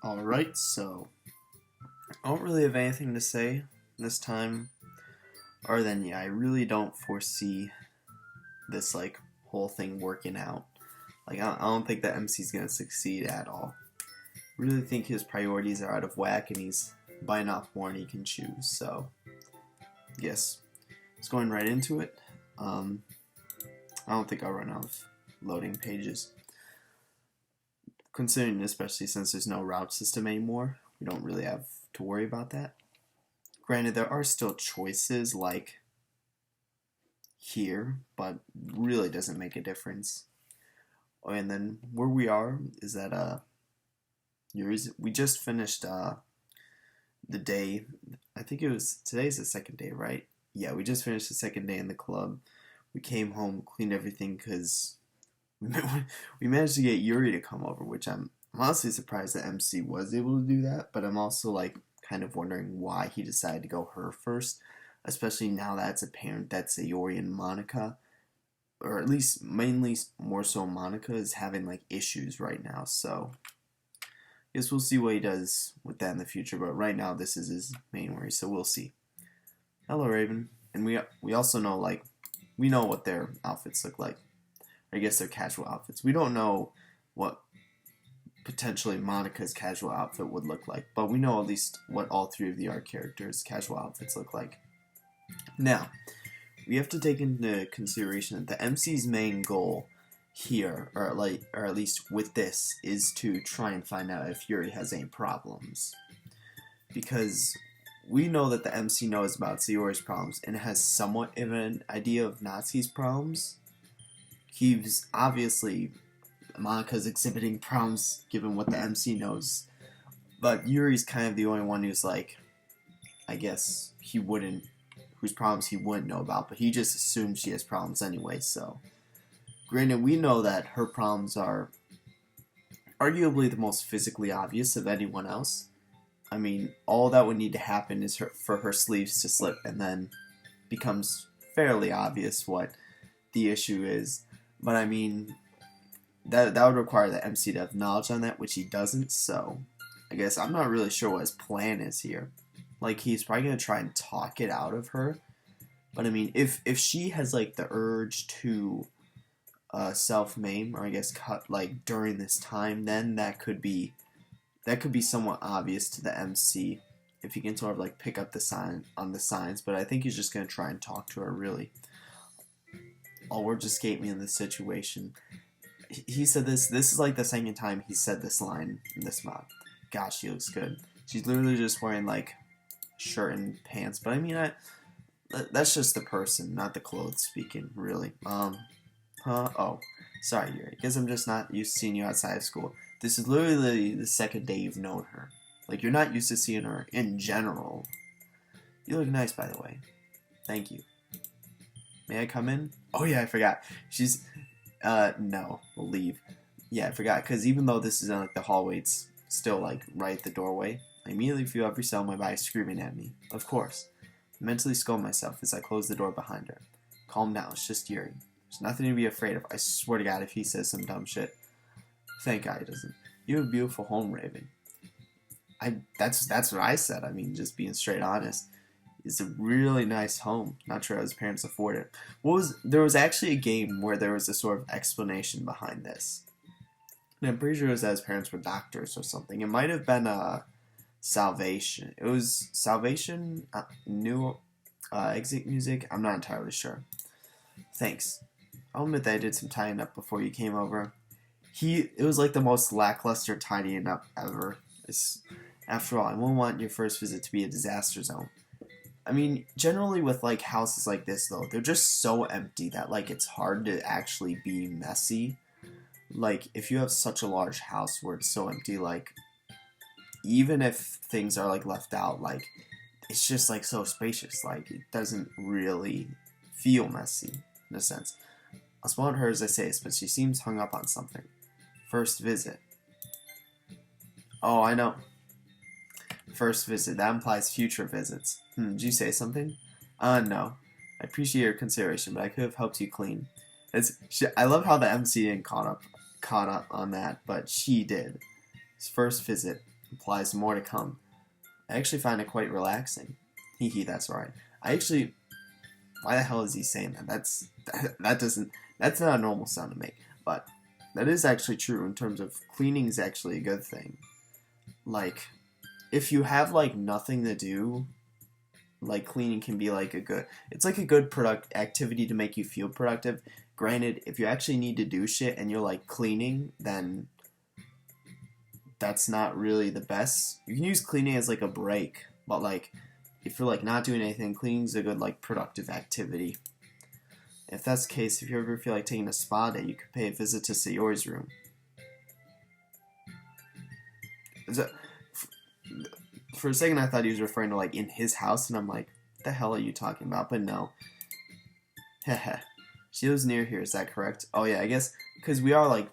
Alright, so I don't really have anything to say this time, other than I really don't foresee this whole thing working out. I don't think that MC's gonna succeed at all. I really think his priorities are out of whack and he's biting off more than he can chew. So, yes, it's going right into it. I don't think I'll run out of loading pages. Considering, especially since there's no route system anymore, we don't really have to worry about that. Granted, there are still choices like here, but really doesn't make a difference. Oh, and then where we are is that we just finished the day. I think today's the second day, right? Yeah, we just finished the second day in the club. We came home, cleaned everything because we managed to get Yuri to come over, which I'm honestly surprised that MC was able to do that, but I'm also kind of wondering why he decided to go her first, especially now that it's apparent that Sayori and Monica, or at least mainly more so Monica, is having issues right now. So I guess we'll see what he does with that in the future, but right now this is his main worry, so we'll see. Hello, Raven. And we also know we know what their outfits look like. I guess they're casual outfits. We don't know what potentially Monica's casual outfit would look like, but we know at least what all three of the art characters' casual outfits look like. Now, we have to take into consideration that the MC's main goal here, or at least with this, is to try and find out if Yuri has any problems. Because we know that the MC knows about Sayori's problems and has somewhat of an idea of Natsuki's problems. He's obviously, Monica's exhibiting problems given what the MC knows, but Yuri's kind of the only one who's I guess whose problems he wouldn't know about, but he just assumes she has problems anyway. So granted, we know that her problems are arguably the most physically obvious of anyone else. I mean, all that would need to happen is for her sleeves to slip, and then becomes fairly obvious what the issue is. But I mean, that would require the MC to have knowledge on that, which he doesn't, so I guess I'm not really sure what his plan is here. He's probably going to try and talk it out of her. But I mean, if she has the urge to self-maim, or I guess cut during this time, then that could be somewhat obvious to the MC if he can sort of pick up the signs, but I think he's just going to try and talk to her, really. Oh, words escape me in this situation. He said this is the second time he said this line in this mod. Gosh, she looks good. She's literally just wearing shirt and pants, but I mean, that's just the person, not the clothes speaking, really. Oh, sorry, Yuri. Guess I'm just not used to seeing you outside of school. This is literally the second day you've known her. You're not used to seeing her in general. You look nice, by the way. Thank you. May I come in? Oh yeah, I forgot. She's, no, we'll leave. Yeah, I forgot, because even though this is in the hallway, it's still right at the doorway. I immediately feel every cell in my body screaming at me. Of course. I mentally scold myself as I close the door behind her. Calm down, it's just Yuri. There's nothing to be afraid of. I swear to God if he says some dumb shit. Thank God he doesn't. You have a beautiful home, Raven. That's what I said. I mean, just being straight honest. It's a really nice home. Not sure how his parents afford it. There was actually a game where there was a sort of explanation behind this. And I'm pretty sure it was that his parents were doctors or something. It might have been Salvation. It was Salvation, new exit music. I'm not entirely sure. Thanks. I'll admit that I did some tidying up before you came over. It was the most lackluster tidying up ever. After all, I won't want your first visit to be a disaster zone. I mean, generally with houses like this though, they're just so empty that it's hard to actually be messy. If you have such a large house where it's so empty, even if things are left out, it's just so spacious. It doesn't really feel messy in a sense. I'll smile at her as I say this, but she seems hung up on something. First visit. Oh, I know. First visit. That implies future visits. Did you say something? No. I appreciate your consideration, but I could have helped you clean. I love how the MC didn't caught up on that, but she did. His first visit. implies more to come. I actually find it quite relaxing. Hee hee, that's right. I actually, why the hell is he saying that? That's not a normal sound to make. But that is actually true in terms of cleaning is actually a good thing. Like, if you have like nothing to do, like cleaning can be like it's like a good product activity to make you feel productive. Granted, if you actually need to do shit and you're like cleaning, then that's not really the best. You can use cleaning as like a break, but like if you're like not doing anything, cleaning is a good like productive activity. If that's the case, if you ever feel like taking a spa day, you could pay a visit to Sayori's room. Is that, for a second I thought he was referring to like in his house, and I'm like, what the hell are you talking about? But no. Heh. She lives near here, is that correct? Oh yeah, I guess, because we are like,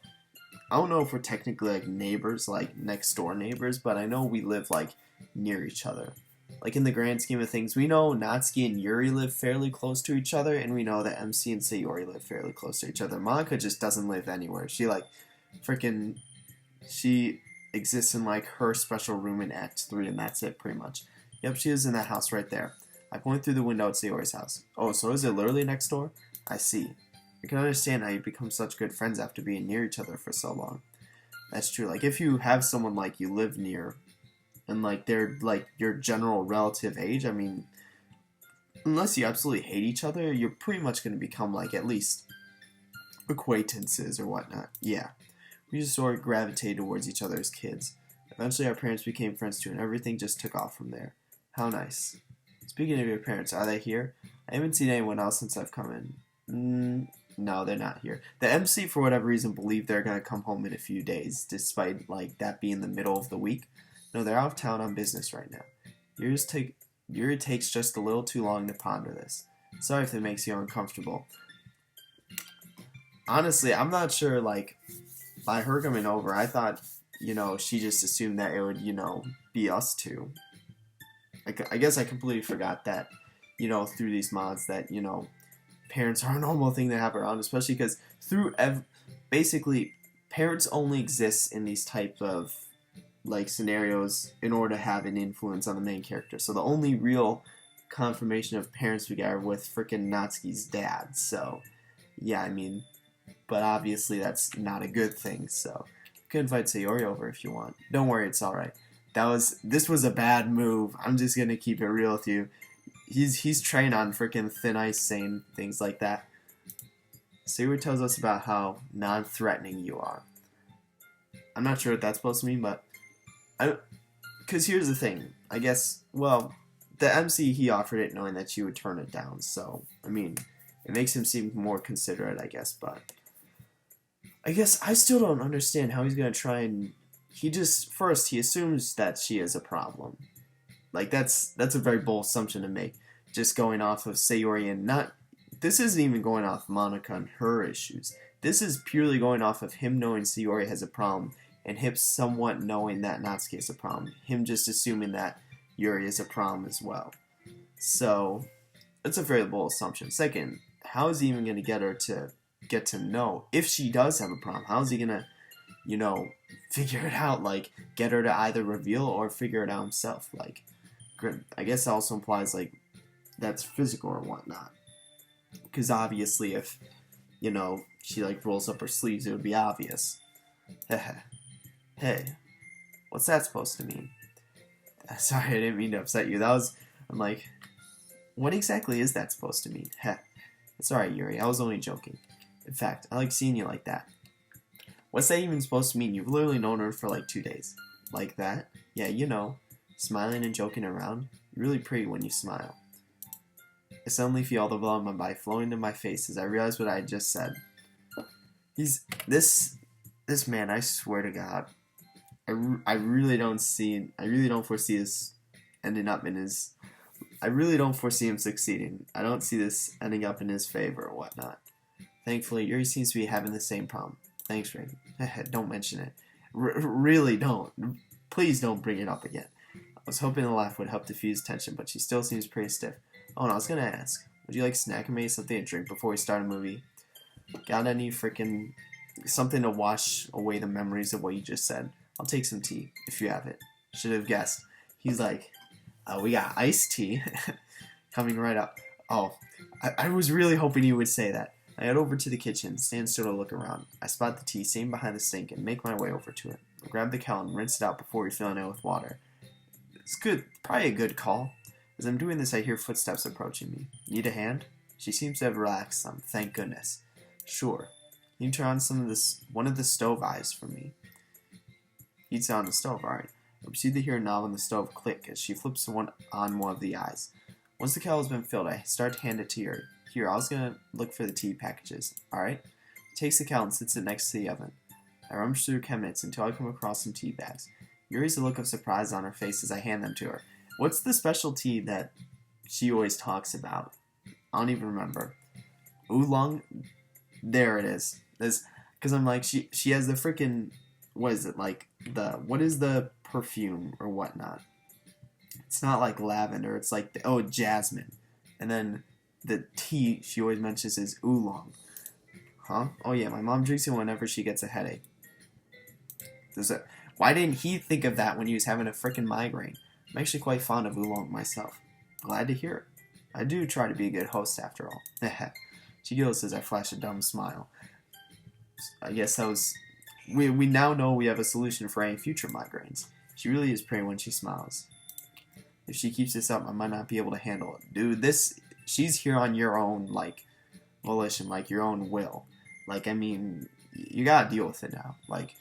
I don't know if we're technically like neighbors, like next door neighbors, but I know we live like near each other. Like in the grand scheme of things, we know Natsuki and Yuri live fairly close to each other, and we know that MC and Sayori live fairly close to each other. Monica just doesn't live anywhere. She like, freaking, she exists in like her special room in Act 3, and that's it pretty much. Yep, she is in that house right there. I point through the window at Sayori's house. Oh, so is it literally next door? I see. I can understand how you become such good friends after being near each other for so long. That's true. Like, if you have someone, like, you live near, and, like, they're, like, your general relative age, I mean, unless you absolutely hate each other, you're pretty much going to become, like, at least acquaintances or whatnot. Yeah. We just sort of gravitated towards each other as kids. Eventually, our parents became friends, too, and everything just took off from there. How nice. Speaking of your parents, are they here? I haven't seen anyone else since I've come in. No, they're not here. The MC, for whatever reason, believe they're going to come home in a few days, despite, like, that being the middle of the week. No, they're out of town on business right now. Yuri takes just a little too long to ponder this. Sorry if it makes you uncomfortable. Honestly, I'm not sure, like, by her coming over, I thought, she just assumed that it would, be us two. I guess I completely forgot that, through these mods that, parents are a normal thing to have around, especially because basically parents only exist in these type of like scenarios in order to have an influence on the main character. So the only real confirmation of parents we get are with freaking Natsuki's dad. So yeah, I mean, but obviously that's not a good thing. So you can invite Sayori over if you want. Don't worry, it's all right. This was a bad move. I'm just gonna keep it real with you. He's trained on freaking thin ice saying things like that. Sayori tells us about how non-threatening you are. I'm not sure what that's supposed to mean, but because here's the thing. I guess, well, the MC, he offered it knowing that she would turn it down. So, I mean, it makes him seem more considerate, I guess. But I guess I still don't understand how he's going to try and... he assumes that she is a problem. Like, that's a very bold assumption to make. Just going off of Sayori and not... this isn't even going off Monica and her issues. This is purely going off of him knowing Sayori has a problem, and him somewhat knowing that Natsuki has a problem. Him just assuming that Yuri is a problem as well. So, that's a very bold assumption. Second, how is he even going to get her to get to know? If she does have a problem, how is he going to, figure it out? Like, get her to either reveal or figure it out himself? Like, I guess that also implies, like, that's physical or whatnot. Because obviously if, she, like, rolls up her sleeves, it would be obvious. Hey, what's that supposed to mean? Sorry, I didn't mean to upset you. I'm like, what exactly is that supposed to mean? It's alright, Yuri, I was only joking. In fact, I like seeing you like that. What's that even supposed to mean? You've literally known her for like 2 days. Like that? Yeah, smiling and joking around. You're really pretty when you smile. I suddenly feel all the blood on my body flowing to my face as I realize what I had just said. This man, I swear to God, I really don't foresee this ending up in his, I really don't foresee him succeeding. I don't see this ending up in his favor or whatnot. Thankfully, Yuri seems to be having the same problem. Thanks, Ray. Don't mention it. Really don't. Please don't bring it up again. I was hoping the laugh would help diffuse tension, but she still seems pretty stiff. Oh, and I was gonna ask, would you like a snack or maybe something to drink before we start a movie? Got any freaking something to wash away the memories of what you just said? I'll take some tea, if you have it. Should have guessed. He's like, we got iced tea coming right up. Oh, I was really hoping you would say that. I head over to the kitchen, stand still to look around. I spot the tea sitting behind the sink and make my way over to it. I grab the kettle and rinse it out before refilling it with water. It's good, probably a good call. As I'm doing this, I hear footsteps approaching me. Need a hand? She seems to have relaxed some, thank goodness. Sure. Can you turn on one of the stove eyes for me? Heats on the stove, alright. I proceed to hear a knob on the stove click as she flips on one of the eyes. Once the kettle has been filled, I start to hand it to Yuri. Here, I was gonna look for the tea packages, alright? She takes the kettle and sits it next to the oven. I rummage through cabinets until I come across some tea bags. Yuri's a look of surprise on her face as I hand them to her. What's the special tea that she always talks about? I don't even remember. Oolong? There it is. Because I'm like, she has the freaking, what is it, like, what is the perfume or whatnot? It's not like lavender, it's like, jasmine. And then the tea she always mentions is oolong. Huh? Oh yeah, my mom drinks it whenever she gets a headache. Why didn't he think of that when he was having a freaking migraine? I'm actually quite fond of oolong myself. Glad to hear it. I do try to be a good host after all. She giggles as I flash a dumb smile. I guess that was... We now know we have a solution for any future migraines. She really is pretty when she smiles. If she keeps this up, I might not be able to handle it. Dude, she's here on your own, like, volition, like, your own will. Like, I mean, you gotta deal with it now. Like,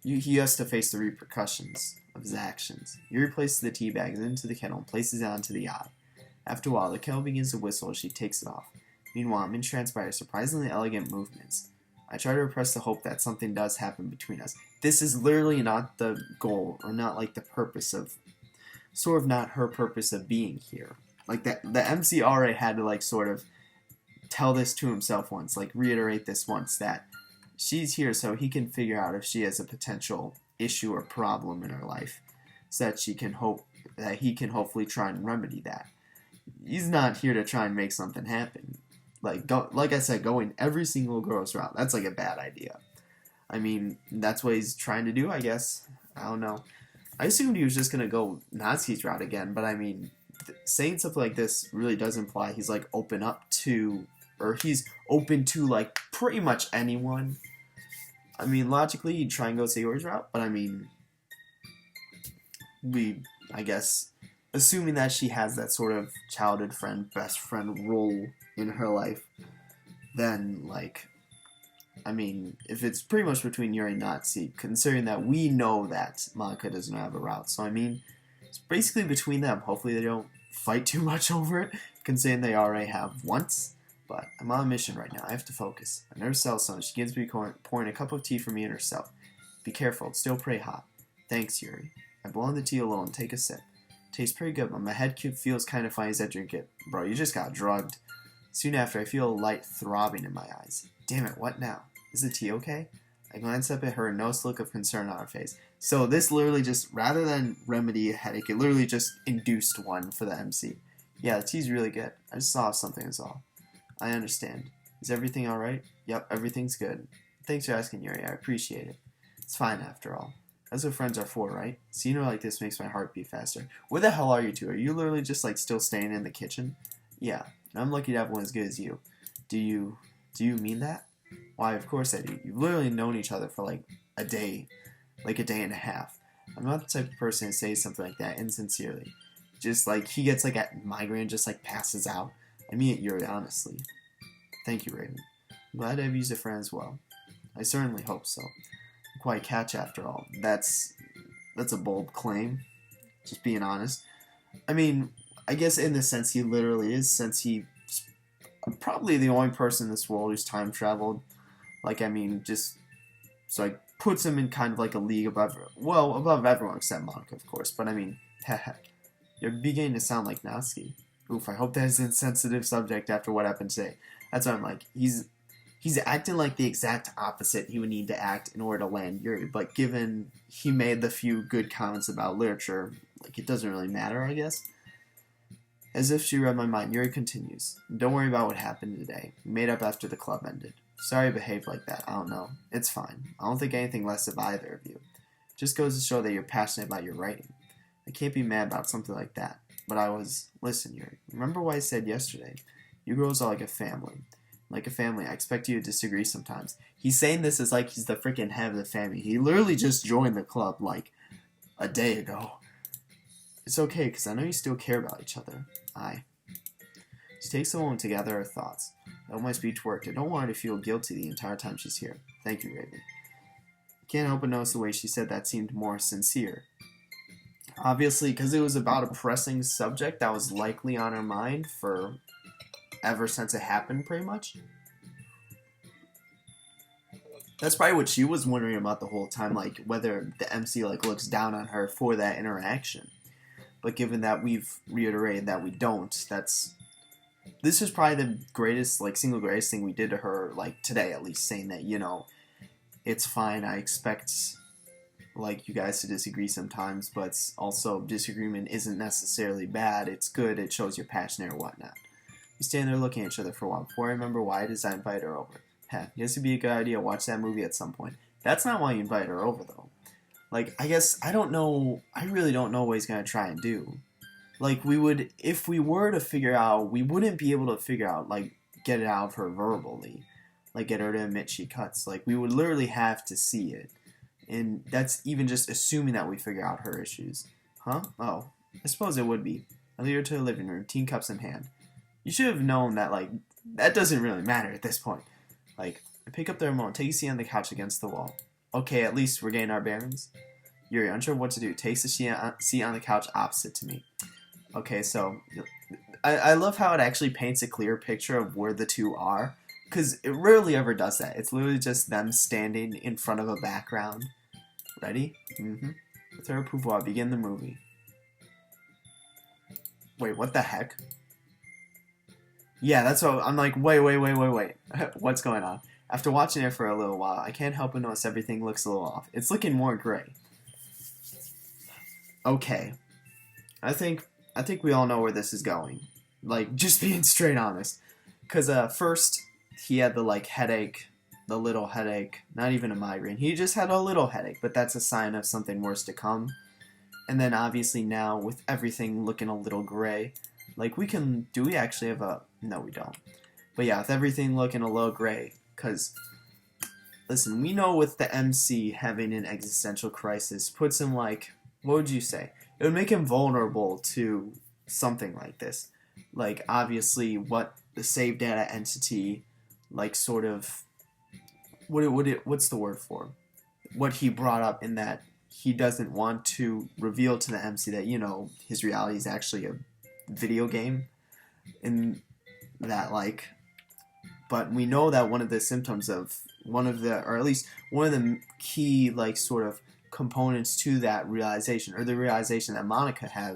he has to face the repercussions of his actions. He replaces the tea bags into the kettle and places it onto the eye. After a while, the kettle begins to whistle as she takes it off. Meanwhile, I'm entranced by her surprisingly elegant movements. I try to repress the hope that something does happen between us. This is literally not the goal, or not like the purpose of, sort of not her purpose of being here. Like the MC already had to like sort of tell this to himself once, like reiterate this once, that she's here so he can figure out if she has a potential issue or problem in her life, so that he can hopefully try and remedy that. He's not here to try and make something happen. Like I said, going every single girl's route, that's like a bad idea. I mean, that's what he's trying to do, I guess. I don't know. I assumed he was just going to go Natsuki's route again, but I mean, saying something like this really does imply he's like he's open to like pretty much anyone. I mean, logically, you'd try and go Sayori's route, but I mean, I guess, assuming that she has that sort of childhood friend, best friend role in her life, then, like, I mean, if it's pretty much between Yuri and Natsuki, considering that we know that Monica doesn't have a route, so I mean, it's basically between them. Hopefully they don't fight too much over it, considering they already have once, but I'm on a mission right now. I have to focus. I never sell some. She begins to be pouring a cup of tea for me and herself. Be careful, it's still pretty hot. Thanks, Yuri. I blow on the tea a little and take a sip. Tastes pretty good, but my head feels kind of funny as I drink it. Bro, you just got drugged. Soon after, I feel a light throbbing in my eyes. Damn it, what now? Is the tea okay? I glance up at her and notice a look of concern on her face. So this literally just, rather than remedy a headache, it literally just induced one for the MC. Yeah, the tea's really good. I just saw something is all. I understand. Is everything alright? Yep, everything's good. Thanks for asking, Yuri. I appreciate it. It's fine after all. That's what friends are for, right? Seeing her like this makes my heart beat faster. Where the hell are you two? Are you literally just like still staying in the kitchen? Yeah, and I'm lucky to have one as good as you. Do you mean that? Why, of course I do. You've literally known each other for like a day and a half. I'm not the type of person to say something like that insincerely. Just like he gets like a migraine, just like passes out. I mean it, Yuri, honestly. Thank you, Raven. I'm glad I've used a friend as well. I certainly hope so. I'm quite catch after all. That's a bold claim. Just being honest. I mean, I guess in the sense he literally is, since he's probably the only person in this world who's time traveled. Like, I mean, just so like puts him in kind of like a league above everyone except Monica, of course. But I mean, you're beginning to sound like Natsuki. Oof, I hope that is an insensitive subject after what happened today. That's what I'm like. He's acting like the exact opposite he would need to act in order to land Yuri, but given he made the few good comments about literature, like, it doesn't really matter, I guess. As if she read my mind, Yuri continues. Don't worry about what happened today. We made up after the club ended. Sorry I behaved like that. I don't know. It's fine. I don't think anything less of either of you. Just goes to show that you're passionate about your writing. I can't be mad about something like that. But I was, listen, Yuri, remember what I said yesterday? You girls are like a family. Like a family, I expect you to disagree sometimes. He's saying this as like he's the freaking head of the family. He literally just joined the club like a day ago. It's okay, because I know you still care about each other. She takes a moment to gather her thoughts. I hope my speech worked. I don't want her to feel guilty the entire time she's here. Thank you, Raven. I can't help but notice the way she said that seemed more sincere. Obviously, because it was about a pressing subject that was likely on her mind for ever since it happened, pretty much. That's probably what she was wondering about the whole time, like whether the MC like looks down on her for that interaction. But given that we've reiterated that we don't, this is probably the greatest, like single greatest thing we did to her, like today at least, saying that, you know, it's fine. I expect like you guys to disagree sometimes, but also disagreement isn't necessarily bad. It's good. It shows you're passionate or whatnot. We stand there looking at each other for a while before I remember why I decided to invite her over. Guess it'd be a good idea to watch that movie at some point. That's not why you invite her over, though. Like, I guess, I really don't know what he's going to try and do. Like, if we were to figure out, we wouldn't be able to figure out, like, get it out of her verbally. Like, get her to admit she cuts. Like, we would literally have to see it. And that's even just assuming that we figure out her issues. Huh? Oh, I suppose it would be. I lead her to the living room, teacups in hand. You should have known that, like, that doesn't really matter at this point. Like, I pick up the remote, take a seat on the couch against the wall. Okay, at least we're getting our bearings. Yuri, unsure of what to do, takes a seat on the couch opposite to me. Okay, so I love how it actually paints a clear picture of where the two are, because it rarely ever does that. It's literally just them standing in front of a background. Ready? Mm-hmm. With her approval, I begin the movie. Wait, what the heck? Yeah, that's what I'm like, wait. What's going on? After watching it for a little while, I can't help but notice everything looks a little off. It's looking more gray. Okay. I think we all know where this is going. Like, just being straight honest. Because first, he had the, like, headache, the little headache, not even a migraine. He just had a little headache, but that's a sign of something worse to come. And then, obviously, now, with everything looking a little gray, like, do we actually have a, no, we don't. But yeah, with everything looking a little gray, because, listen, we know with the MC having an existential crisis, puts him, like, what would you say? It would make him vulnerable to something like this. Like, obviously, what the save data entity, like, sort of, what's the word for? What he brought up in that he doesn't want to reveal to the MC that, you know, his reality is actually a video game. In that, like, but we know that one of the symptoms of or at least one of the key, like, sort of components to that realization, or the realization that Monica had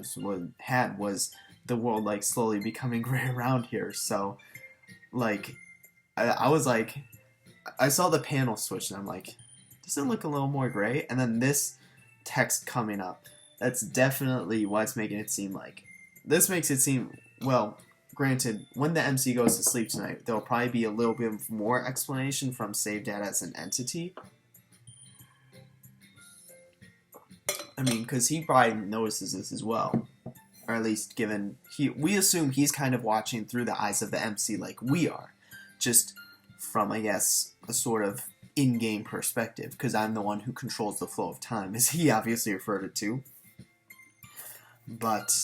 was the world, like, slowly becoming gray around here. So, like, I was like, I saw the panel switch and I'm like, does it look a little more gray? And then this text coming up, that's definitely what's making it seem like. This makes it seem, well, granted, when the MC goes to sleep tonight, there'll probably be a little bit more explanation from Save Data as an entity. I mean, because he probably notices this as well. Or at least we assume he's kind of watching through the eyes of the MC like we are. Just from, I guess, a sort of in-game perspective, because I'm the one who controls the flow of time, as he obviously referred it to. But,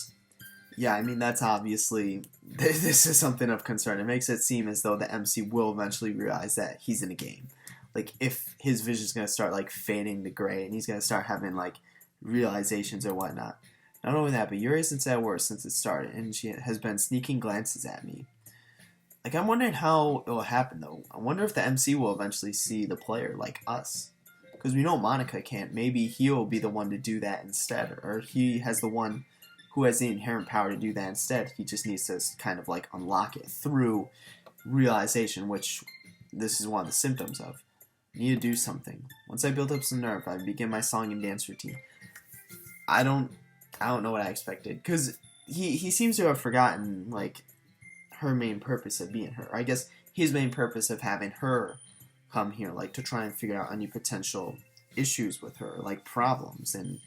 yeah, I mean, that's obviously, this is something of concern. It makes it seem as though the MC will eventually realize that he's in a game. Like, if his vision's going to start, like, fading to gray, and he's going to start having, like, realizations or whatnot. Not only that, but Yuri hasn't said a word since it started, and she has been sneaking glances at me. Like, I'm wondering how it will happen, though. I wonder if the MC will eventually see the player, like us. Because we know Monica can't. Maybe he'll be the one to do that instead. Or he has the one who has the inherent power to do that instead. He just needs to kind of, like, unlock it through realization, which this is one of the symptoms of. I need to do something. Once I build up some nerve, I begin my song and dance routine. I don't know what I expected. Because he seems to have forgotten, like, her main purpose of being her. I guess his main purpose of having her come here, like, to try and figure out any potential issues with her, like problems, and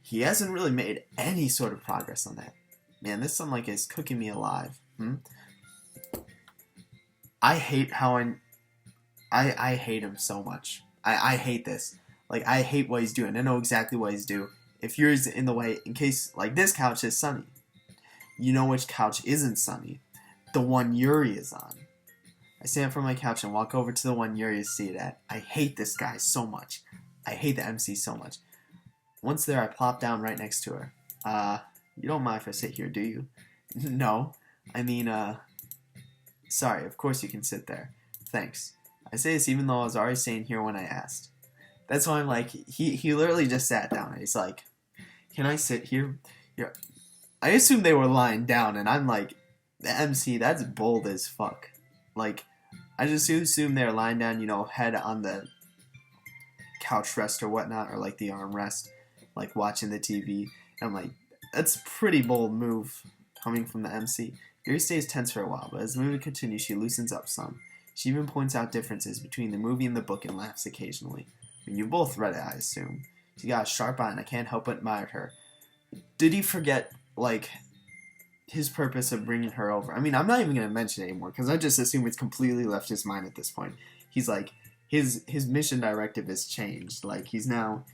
he hasn't really made any sort of progress on that. Man, this sunlight is cooking me alive. I hate how I hate him so much. I hate this. Like, I hate what he's doing. I know exactly what he's doing. If yours in the way, in case, like, this couch is sunny. You know which couch isn't sunny. The one Yuri is on. I stand from my couch and walk over to the one Yuri is seated at. I hate this guy so much. I hate the MC so much. Once there, I plop down right next to her. You don't mind if I sit here, do you? No. I mean, sorry, of course you can sit there. Thanks. I say this even though I was already sitting here when I asked. That's why I'm like, he literally just sat down. He's like, can I sit here? Yeah. I assume they were lying down, and I'm like, the MC, that's bold as fuck. Like, I just assume they're lying down, you know, head on the couch rest or whatnot, or like the armrest, like watching the TV. And I'm like, that's a pretty bold move coming from the MC. Yuri stays tense for a while, but as the movie continues, she loosens up some. She even points out differences between the movie and the book and laughs occasionally. I mean, you both read it, I assume. She got a sharp eye, and I can't help but admire her. Did he forget, like, his purpose of bringing her over? I mean, I'm not even going to mention it anymore, because I just assume it's completely left his mind at this point. He's like, his mission directive has changed. Like, he's now...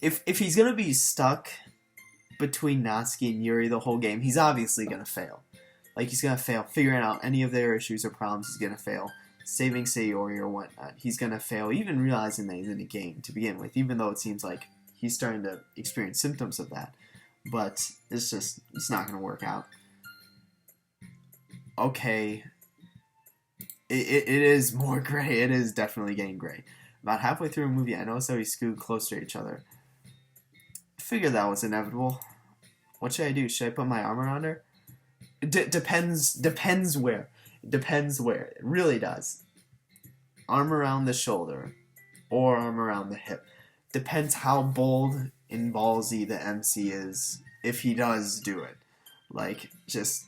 If he's going to be stuck between Natsuki and Yuri the whole game, he's obviously going to fail. Like, he's going to fail figuring out any of their issues or problems. He's going to fail saving Sayori or whatnot. He's going to fail even realizing that he's in a game to begin with, even though it seems like he's starting to experience symptoms of that. But it's not going to work out. Okay. It is more gray. It is definitely getting gray. About halfway through a movie, I noticed that we scooted closer to each other. I figured that was inevitable. What should I do? Should I put my arm around her? Depends where. Depends where. It really does. Arm around the shoulder or arm around the hip. Depends how bold and ballsy the MC is if he does do it. Like, just...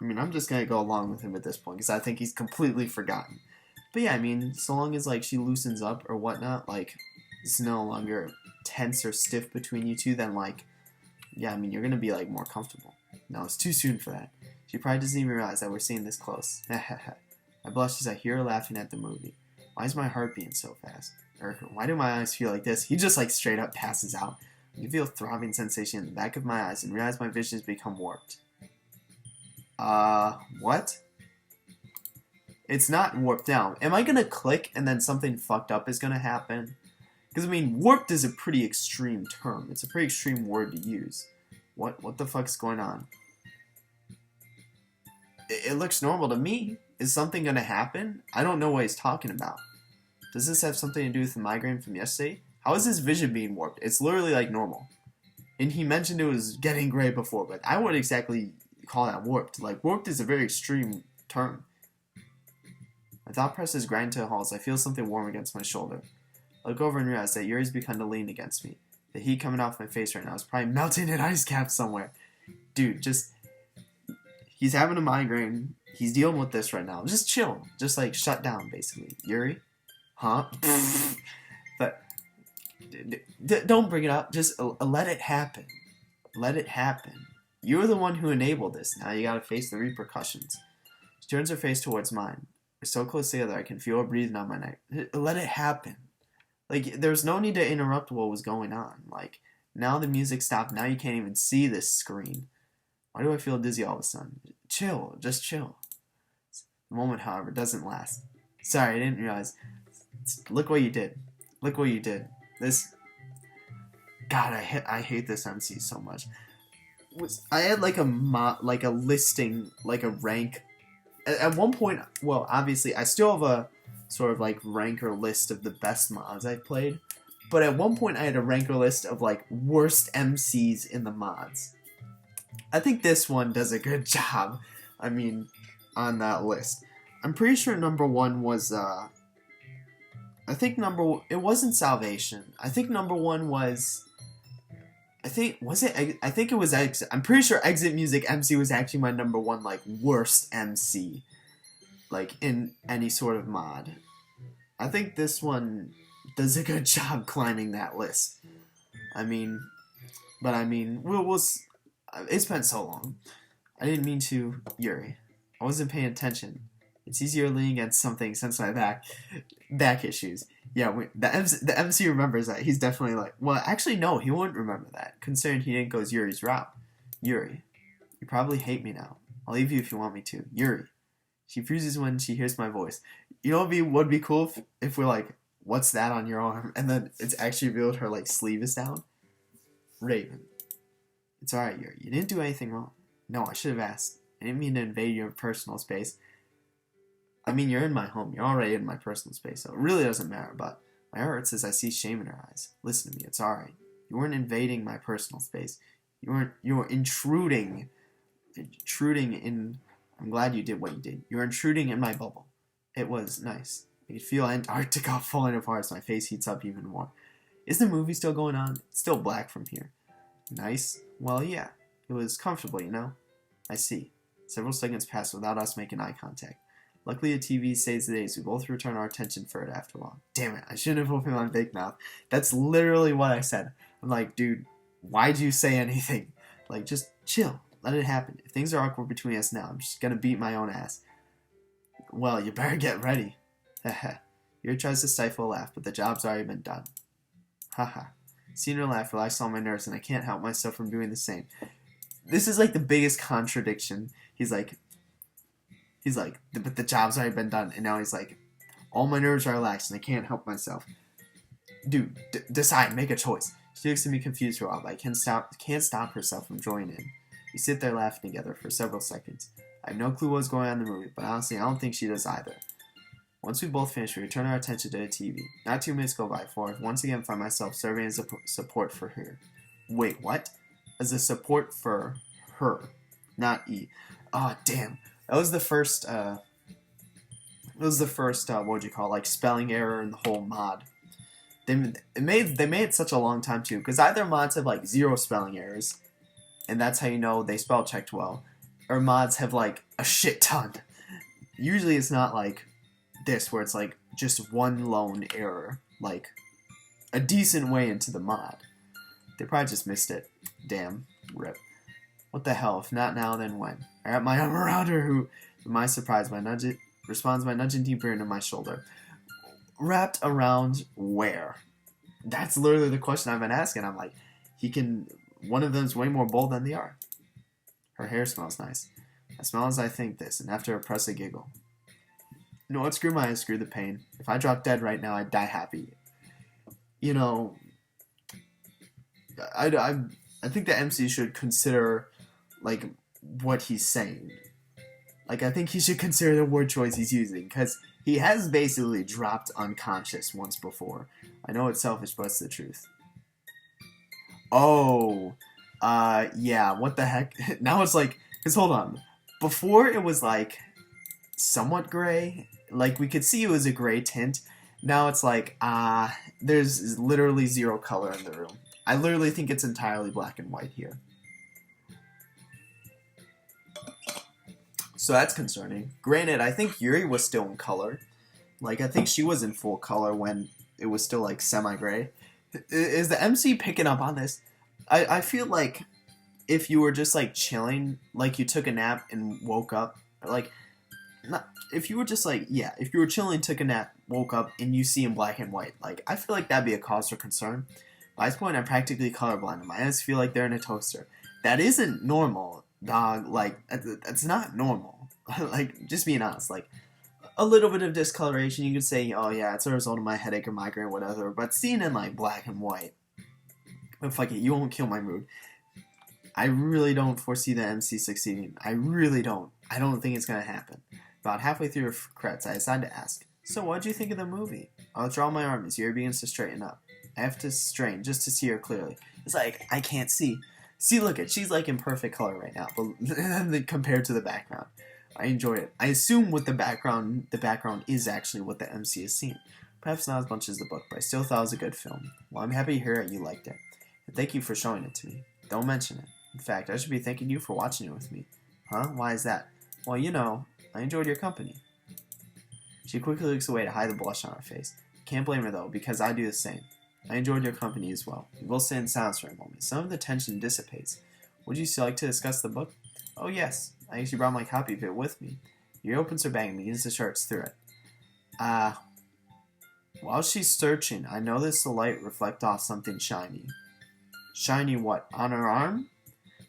I mean, I'm just going to go along with him at this point because I think he's completely forgotten. But yeah, I mean, so long as, like, she loosens up or whatnot, like, it's no longer tense or stiff between you two, then, like, yeah, I mean, you're going to be, like, more comfortable. No, it's too soon for that. She probably doesn't even realize that we're seeing this close. I blush as I hear her laughing at the movie. Why is my heart beating so fast? Or why do my eyes feel like this? He just, like, straight up passes out. I can feel a throbbing sensation in the back of my eyes and realize my vision has become warped. What? It's not warped down. Am I gonna click and then something fucked up is gonna happen? Because, I mean, warped is a pretty extreme term. It's a pretty extreme word to use. What the fuck's going on? It looks normal to me. Is something gonna happen? I don't know what he's talking about. Does this have something to do with the migraine from yesterday? How is his vision being warped? It's literally like normal. And he mentioned it was getting gray before, but I wouldn't exactly call that warped. Like, warped is a very extreme term. My thought process grind to a halt as I feel something warm against my shoulder. I look over and realize that Yuri's begun to lean against me. The heat coming off my face right now is probably melting an ice cap somewhere. Dude, just... He's having a migraine. He's dealing with this right now. Just chill. Just, like, shut down, basically. Yuri? Huh? But... don't bring it up. Just let it happen. Let it happen. You're the one who enabled this. Now you gotta face the repercussions. She turns her face towards mine. We're so close together I can feel her breathing on my neck. Let it happen. Like, there's no need to interrupt what was going on. Like, now the music stopped. Now you can't even see this screen. Why do I feel dizzy all of a sudden? Chill. Just chill. The moment, however, doesn't last. Sorry, I didn't realize. Look what you did. Look what you did. This... God, I hate this MC so much. I had like a listing, like a rank. At one point, well, obviously, I still have a sort of like rank or list of the best mods I've played. But at one point, I had a rank or list of like worst MCs in the mods. I think this one does a good job. I mean, on that list. I'm pretty sure number one was, it wasn't Salvation. I think number one was, I think it was Exit. I'm pretty sure Exit Music MC was actually my number one, like, worst MC. Like, in any sort of mod. I think this one does a good job climbing that list. I mean, but I mean, it's been so long. I didn't mean to, Yuri. I wasn't paying attention. It's easier leaning against something since my back issues. Yeah, the MC remembers that. He's definitely like, well, actually, no, he wouldn't remember that, considering he didn't go Yuri's route. Yuri, you probably hate me now. I'll leave you if you want me to. Yuri. She freezes when she hears my voice. You know what would be cool if we're like, what's that on your arm? And then it's actually revealed her like sleeve is down. Raven. It's alright, Yuri. You didn't do anything wrong. No, I should have asked. I didn't mean to invade your personal space. I mean, you're in my home. You're already in my personal space, so it really doesn't matter, but my heart hurts as I see shame in her eyes. Listen to me. It's alright. You weren't invading my personal space. You were intruding in... I'm glad you did what you did. You were intruding in my bubble. It was nice. I could feel Antarctica falling apart as my face heats up even more. Is the movie still going on? It's still black from here. Nice? Well, yeah. It was comfortable, you know? I see. Several seconds passed without us making eye contact. Luckily, the TV saves the day as we both return our attention for it after long. Damn it, I shouldn't have opened my big mouth. That's literally what I said. I'm like, dude, why'd you say anything? Like, just chill. Let it happen. If things are awkward between us now, I'm just gonna beat my own ass. Well, you better get ready. Haha. Yuri tries to stifle a laugh, but the job's already been done. Haha. Seeing her laugh relaxed all my nerves, and I can't help myself from doing the same. This is like the biggest contradiction. He's like, but the job's already been done, and now he's like, all my nerves are relaxed, and I can't help myself. Dude, decide, make a choice. She looks at me confused for a while, but I can't stop herself from joining in. We sit there laughing together for several seconds. I have no clue what's going on in the movie, but honestly, I don't think she does either. Once we both finish, we return our attention to the TV. Not 2 minutes go by before I once again find myself serving as a support for her. Wait, what? As a support for her, not E. Oh, damn. That was the first, what would you call, like, spelling error in the whole mod. They made it such a long time, too, because either mods have, like, 0 spelling errors, and that's how you know they spell checked well, or mods have, like, a shit ton. Usually it's not like this, where it's, like, just one lone error, like, a decent way into the mod. They probably just missed it. Damn. Rip. What the hell? If not now, then when? I wrap my arm around her, who, to my surprise, responds by nudging deeper into my shoulder. Wrapped around where? That's literally the question I've been asking. I'm like, one of them's way more bold than the other. Her hair smells nice. I smell as I think this, and after a press giggle. You know what? Screw my eyes, screw the pain. If I drop dead right now, I'd die happy. You know, I think the MC should consider, like, what he's saying. Like, I think he should consider the word choice he's using, because he has basically dropped unconscious once before. I know it's selfish, but it's the truth. Oh, yeah, what the heck? Now it's like, because hold on. Before it was, like, somewhat gray. Like, we could see it was a gray tint. Now it's like, there's literally 0 color in the room. I literally think it's entirely black and white here. So that's concerning. Granted, I think Yuri was still in color. Like, I think she was in full color when it was still, like, semi-gray. Is the MC picking up on this? I feel like if you were just, like, chilling, like you took a nap and woke up, like, if you were just, like, yeah, if you were chilling, took a nap, woke up, and you see in black and white, like, I feel like that'd be a cause for concern. By this point, I'm practically colorblind, and my eyes feel like they're in a toaster. That isn't normal, dog. Like, that's not normal. Like, just being honest, like, a little bit of discoloration, you could say, oh yeah, it's a result of my headache or migraine or whatever, but seeing in, like, black and white, but fuck it, you won't kill my mood. I really don't foresee the MC succeeding. I really don't. I don't think it's gonna happen. About halfway through her credits, I decided to ask, so what'd you think of the movie? I'll withdraw my arm as Yuri begins to straighten up. I have to strain just to see her clearly. It's like, I can't see. See, look at, she's like in perfect color right now, but compared to the background. I enjoy it. I assume with the background is actually what the MC has seen. Perhaps not as much as the book, but I still thought it was a good film. Well, I'm happy to hear that you liked it. And thank you for showing it to me. Don't mention it. In fact, I should be thanking you for watching it with me. Huh? Why is that? Well, you know, I enjoyed your company. She quickly looks away to hide the blush on her face. Can't blame her though, because I do the same. I enjoyed your company as well. We both stay in silence for a moment. Some of the tension dissipates. Would you like to discuss the book? Oh yes, I actually brought my copy of it with me. He opens her bag and begins to search through it. While she's searching, I notice the light reflect off something shiny. Shiny what? On her arm?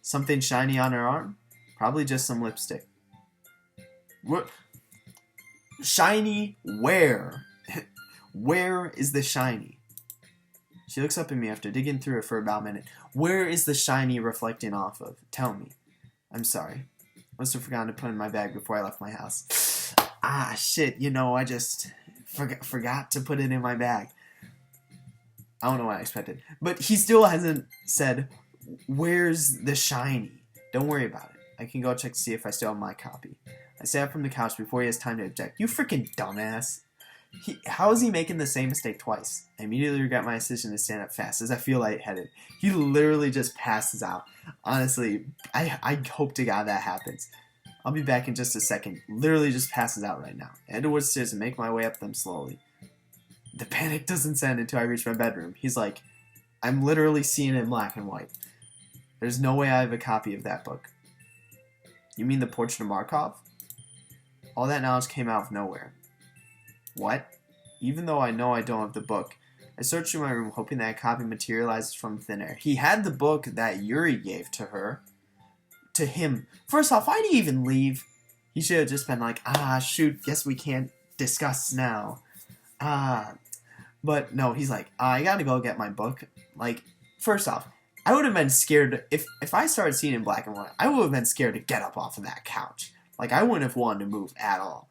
Something shiny on her arm? Probably just some lipstick. What? Shiny where? Where is the shiny? She looks up at me after digging through it for about a minute. Where is the shiny reflecting off of? Tell me. I'm sorry. Must have forgotten to put it in my bag before I left my house. Shit, I just forgot to put it in my bag. I don't know what I expected. But he still hasn't said, where's the shiny? Don't worry about it. I can go check to see if I still have my copy. I stand up from the couch before he has time to object. You freaking dumbass. How is he making the same mistake twice? I immediately regret my decision to stand up fast as I feel lightheaded. He literally just passes out. Honestly, I hope to God that happens. I'll be back in just a second. Literally just passes out right now. I head towards the stairs and make my way up them slowly. The panic doesn't end until I reach my bedroom. He's like, I'm literally seeing it in black and white. There's no way I have a copy of that book. You mean the Portrait of Markov? All that knowledge came out of nowhere. What? Even though I know I don't have the book, I search through my room hoping that a copy materializes from thin air. He had the book that Yuri gave to her. To him. First off, why did he even leave? He should have just been like, shoot, guess we can't discuss now. But no, he's like, I gotta go get my book. Like, first off, I would have been scared, if I started seeing it in black and white, I would have been scared to get up off of that couch. Like, I wouldn't have wanted to move at all.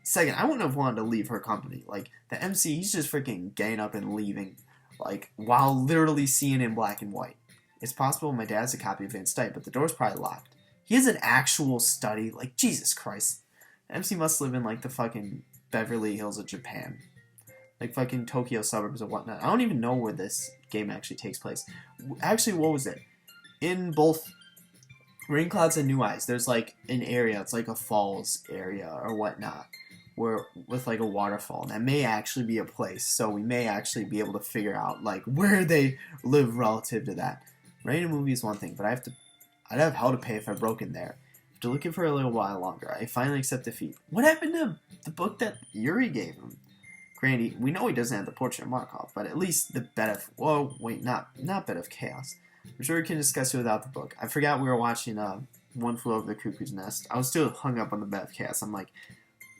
Second, I wouldn't have wanted to leave her company. Like, the MC, he's just freaking getting up and leaving, like, while literally seeing it in black and white. It's possible my dad has a copy of Van Stipe, but the door's probably locked. He has an actual study. Like, Jesus Christ. The MC must live in, like, the fucking Beverly Hills of Japan. Like, fucking Tokyo suburbs or whatnot. I don't even know where this game actually takes place. Actually, what was it? In both Rain Clouds and New Eyes, there's, like, an area. It's like a falls area or whatnot. Where, with, like, a waterfall. That may actually be a place. So we may actually be able to figure out, like, where they live relative to that. Renting a movie is one thing, but I'd have hell to pay if I broke in there. After looking for a little while longer, I finally accept defeat. What happened to the book that Yuri gave him? Granted, we know he doesn't have the Portrait of Markov, but at least the Bed of... Whoa, wait, not Bed of Chaos. I'm sure we can discuss it without the book. I forgot we were watching One Flew Over the Cuckoo's Nest. I was still hung up on the Bed of Chaos. I'm like...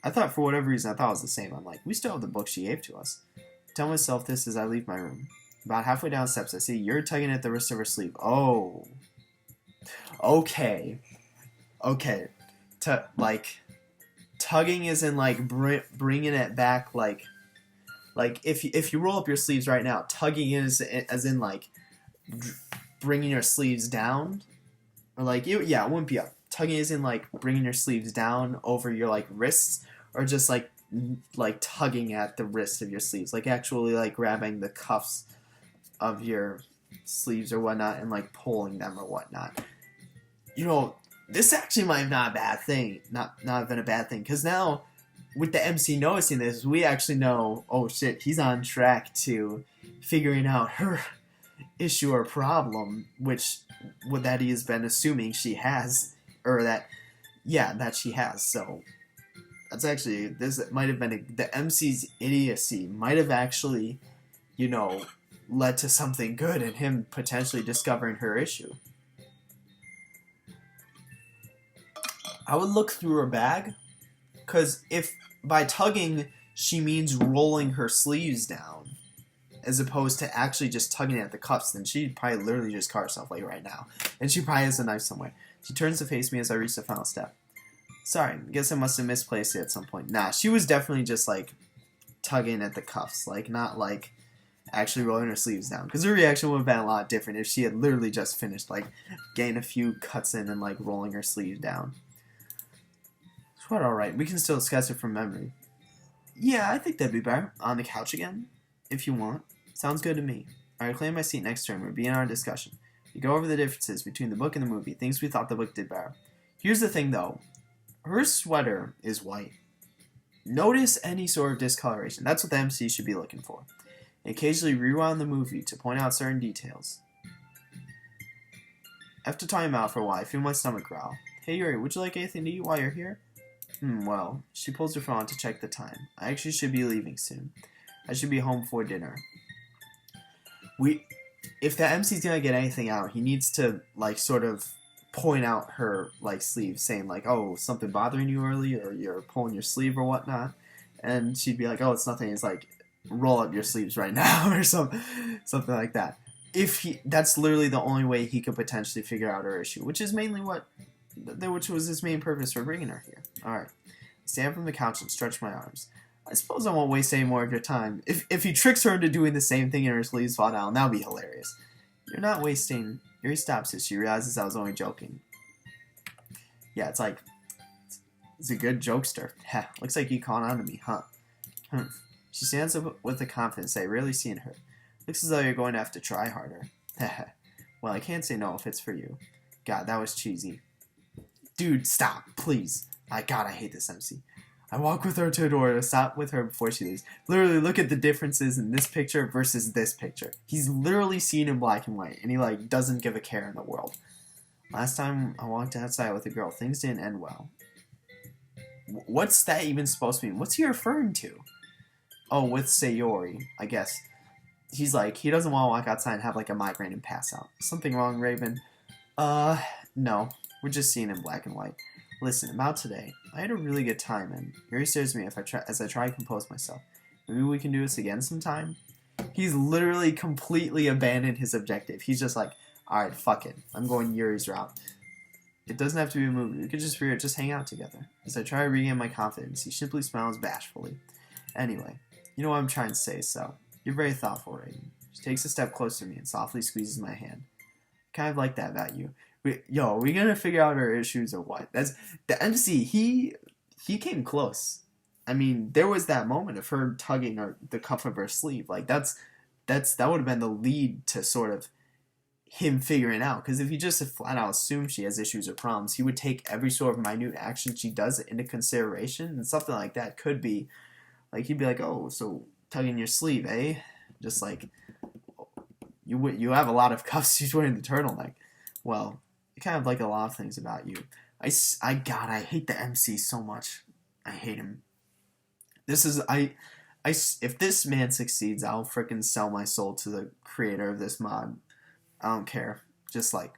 I thought, for whatever reason, I thought it was the same. I'm like, we still have the book she gave to us. I tell myself this as I leave my room. About halfway down the steps, I see you're tugging at the wrist of her sleeve. Oh. Okay. Tugging is in, like, bringing it back, like if you roll up your sleeves right now, tugging is as in, like, bringing your sleeves down. Or, like, it wouldn't be up. Tugging is in, like, bringing your sleeves down over your, like, wrists. Or just, like tugging at the wrist of your sleeves. Like, actually, like, grabbing the cuffs of your sleeves or whatnot and, like, pulling them or whatnot. This actually might have not a bad thing. Not have been a bad thing. Because now, with the MC noticing this, we actually know, oh shit, he's on track to figuring out her issue or problem, that he has been assuming she has, or that she has. So, that's actually, this might have been, the MC's idiocy might have actually, led to something good in him potentially discovering her issue. I would look through her bag, because if by tugging she means rolling her sleeves down, as opposed to actually just tugging at the cuffs, then she'd probably literally just cut herself, like, right now. And she probably has a knife somewhere. She turns to face me as I reach the final step. Sorry, guess I must have misplaced it at some point. Nah, she was definitely just, like, tugging at the cuffs. Like, not, like, actually rolling her sleeves down. Because her reaction would have been a lot different if she had literally just finished, like, getting a few cuts in and, like, rolling her sleeves down. It's quite alright. We can still discuss it from memory. Yeah, I think that'd be better. On the couch again? If you want. Sounds good to me. I reclaim my seat next to him and begin our discussion. We go over the differences between the book and the movie, things we thought the book did better. Here's the thing, though. Her sweater is white. Notice any sort of discoloration. That's what the MC should be looking for. and occasionally rewound the movie to point out certain details. After time out for a while, I feel my stomach growl. Hey Yuri, would you like anything to eat while you're here? Well, she pulls her phone out to check the time. I actually should be leaving soon. I should be home for dinner. If the MC's gonna get anything out, he needs to, like, sort of point out her, like, sleeve, saying, like, oh, something bothering you early, or you're pulling your sleeve or whatnot. And she'd be like, oh, it's nothing. It's like, roll up your sleeves right now, or something like that. That's literally the only way he could potentially figure out her issue, which is mainly which was his main purpose for bringing her here. Alright. Stand from the couch and stretch my arms. I suppose I won't waste any more of your time. If he tricks her into doing the same thing and her sleeves fall down, that would be hilarious. You're not wasting... Yuri stops as she realizes I was only joking. Yeah, it's like... It's a good jokester. Heh, looks like you caught on to me, huh? She stands up with the confidence I rarely see in her. Looks as though you're going to have to try harder. Heh. Well, I can't say no if it's for you. God, that was cheesy. Dude, stop, please. God, I hate this MC. I walk with her to a door to stop with her before she leaves. Literally, look at the differences in this picture versus this picture. He's literally seen in black and white, and he, like, doesn't give a care in the world. Last time I walked outside with a girl, things didn't end well. What's that even supposed to mean? What's he referring to? Oh, with Sayori, I guess. He's like, he doesn't want to walk outside and have, like, a migraine and pass out. Something wrong, Raven? No. We're just seeing in black and white. Listen, about today, I had a really good time, and Yuri stares at me as I try to compose myself. Maybe we can do this again sometime? He's literally completely abandoned his objective. He's just like, alright, fuck it. I'm going Yuri's route. It doesn't have to be a movie. We could just hang out together. As I try to regain my confidence, he simply smiles bashfully. Anyway, you know what I'm trying to say, so. You're very thoughtful, Raven. She takes a step closer to me and softly squeezes my hand. Kind of like that about you. Are we gonna figure out our issues or what? That's the MC. He came close. I mean, there was that moment of her tugging the cuff of her sleeve. Like that would have been the lead to sort of him figuring out. Because if he just flat out assumed she has issues or problems, he would take every sort of minute action she does into consideration, and something like that could be like he'd be like, oh, so tugging your sleeve, eh? Just like you have a lot of cuffs. She's wearing the turtleneck. Well. I kind of like a lot of things about you. I hate the MC so much. I hate him. If this man succeeds, I'll frickin' sell my soul to the creator of this mod. I don't care. Just like,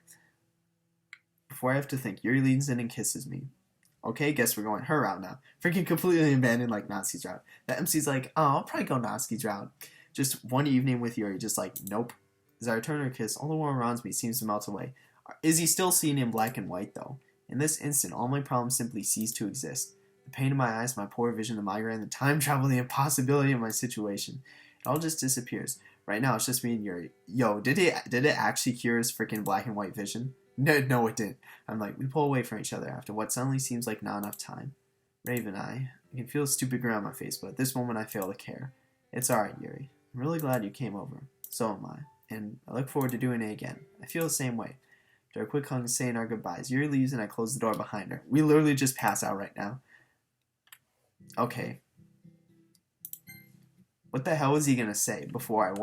before I have to think, Yuri leans in and kisses me. Okay, guess we're going her route now. Freaking completely abandoned like Natsuki's route. The MC's like, oh, I'll probably go Natsuki's route. Just one evening with Yuri, just like, nope. As I return her kiss, all the world around me seems to melt away. Is he still seen in black and white, though? In this instant, all my problems simply cease to exist. The pain in my eyes, my poor vision, the migraine, the time travel, the impossibility of my situation. It all just disappears. Right now, it's just me and Yuri. Yo, did it actually cure his freaking black and white vision? No, it didn't. I'm like, we pull away from each other after what suddenly seems like not enough time. Raven, I can feel a stupid grin on my face, but at this moment I fail to care. It's alright, Yuri. I'm really glad you came over. So am I. And I look forward to doing it again. I feel the same way. After a quick hug and saying our goodbyes, Yuri leaves and I close the door behind her. We literally just pass out right now. Okay. What the hell is he gonna say before